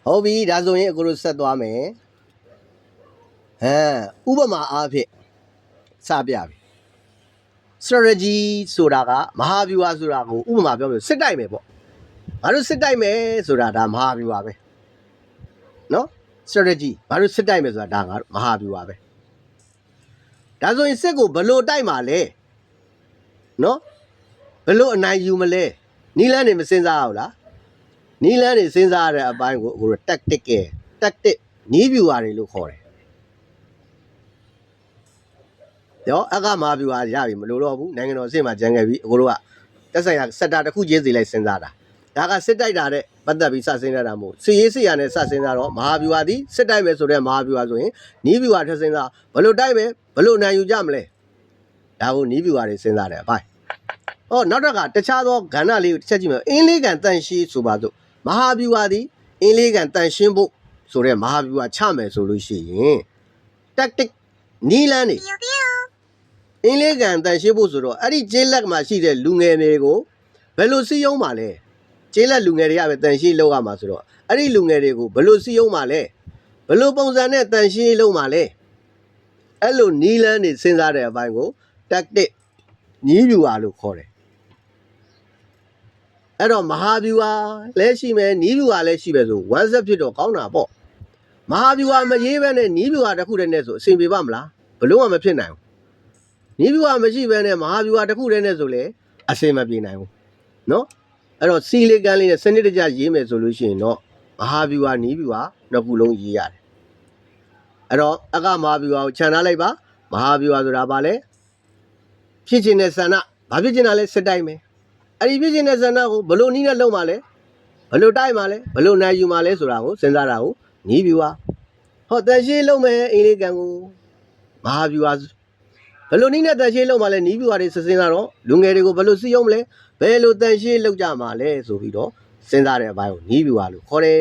ဟုတ်ပြီဒါဆိုရင်အခုတို့ဆက်သွားမယ်ဥပမာအားဖြင့်စပြပြီ strategy ဆိုတာကမဟာဗျူဟာဆိုတာကိုဥပမာပြောလို့စစ်တိုက်မယ်ပေါ့ငါတို့စစ်တိုက်မယ်ဆိုတာဒါမဟာဗျူဟာပဲနော် strategy ငါတို့စစ်တိုက်မယ်ဆိုတာဒါငါတို့မဟာဗျူဟာပဲဒါဆိုရင်စစ်ကိုဘလို့တိုက်မှာလဲနော်ဘလို့အနိုင်ယူမလဲနီးလန်းနေမစင်စားအောင်လားနီးလန်းနေစဉ်းစားရတဲ့အပိုင်းကိုအခု tactic နီးဗျူဟာတွေလို့ခေါ်တယ်ရောအကမဟာဗျူဟာရပြီမလို့တော့ဘူးနိုင်ငံတော်အဆင့်မှာကြံခဲ့ပြီအခုတို့ကတက်ဆိုင်ရာစက်တာတစ်ခုချင်းစီလိုက်စဉ်းစားတာဒါကစစ်တိုက်တာတဲ့ပတ်သက်ပြီးစစဉ်းစားတာမဟုတ်စီရေးစီရနဲ့စစဉ်းစားတော့မဟာဗျူဟာသည်စစ်တိုက်မယ်ဆိုတဲ့မဟာဗျူဟာဆိုရင်နီးဗျူဟာထက်စဉ်းစားဘလို့တိုက်မယ်ဘလို့နိုင်ယူကြမလဲဒါကိုနီးဗျူဟာတွေစဉ်းစားတယ်အပိုင်းဟောနောက်တော့ကတခြားသောကဏ္ဍလေးကိုတစ်ချက်ကြည့်မယ်အင်းလေးကန်တန်ရှင်းဆိုပါစို့မဟာဗျူဟာသည်အင်းလေးကန်တန်ရှင်းဖို့ဆိုတဲ့မဟာဗျူဟာချမယ်ဆိုလို့ရှိရင် tactic နီးလန်းနေအင်းလေးကန်တန်ရှင်းဖို့ဆိုတော့အဲ့ဒီကျေးလက်မှာရှိတဲ့လူငယ်တွေကိုဘယ်လိုစည်းရုံးမှာလဲကျေးလက်လူငယ်တွေကပဲတန်ရှင်းလောက်ရမှာဆိုတော့အဲ့ဒီလူငယ်တွေကိုဘယ်လိုစည်းရုံးမှာလဲဘယ်လိုပုံစံနဲ့တန်ရှင်းလောက်မှာလဲအဲ့လိုနီးလန်းနေစဉ်းစားတဲ့အပိုင်းကို tactic နီးဗျူဟာလို့ခေါ်တယ်အဲ့တော့မဟာဗျူဟာလည်းရှိမယ်နီးဗျူဟာလည်းရှိပဲဆို one set ဖြစ်တော့ကောင်းတာပေါ့မဟာဗျူဟာမရေးဘဲနဲ့နီးဗျူဟာတစ်ခုတည်းနဲ့ဆိုအဆင်ပြေပါမလားဘလို့မှမဖြစ်နိုင်ဘူးနီးဗျူဟာမရှိဘဲနဲ့မဟာဗျူဟာတစ်ခုတည်းနဲ့ဆိုလေအဆင်မပြေနိုင်ဘူးနော်အဲ့တော့စီလီကန်လေးနဲ့စနစ်တကျရေးမယ်ဆိုလို့ရှိရင်တော့မဟာဗျူဟာနီးဗျူဟာနှစ်ခုလုံးရေးရတယ်အဲ့တော့အကမဟာဗျူဟာကိုခြံထားလိုက်ပါမဟာဗျူဟာဆိုတာဘာလဲဖြစ်ခြင်းတဲ့ဆန္ဒဘာဖြစ်ခြင်းတာလဲစစ်တိုက်မယ်အဲ့ဒီဖြစ်ခြင်းတဲ့ဆန္ဒကိုဘလို့နီးနဲ့လုံးမှာလဲဘလို့တိုက်မှာလဲဘလို့နိုင်ယူမှာလဲဆိုတာကိုစဉ်းစားတာကိုနီးဗျူဟာဟောတန်ရှင်းလုံးမယ်အင်္ဂလိပ်ကန်ကိုမဟာဗျူဟာဘလို့နီးနဲ့တန်ရှင်းလုံးမှာလဲနီးဗျူဟာတွေစဉ်းစားတော့လူငယ်တွေကိုဘလို့စီးရုံးမလဲဘယ်လိုတန်ရှင်းလောက်ကြမှာလဲဆိုပြီးတော့စဉ်းစားတဲ့အပိုင်းကိုနီးဗျူဟာလို့ခေါ်တယ်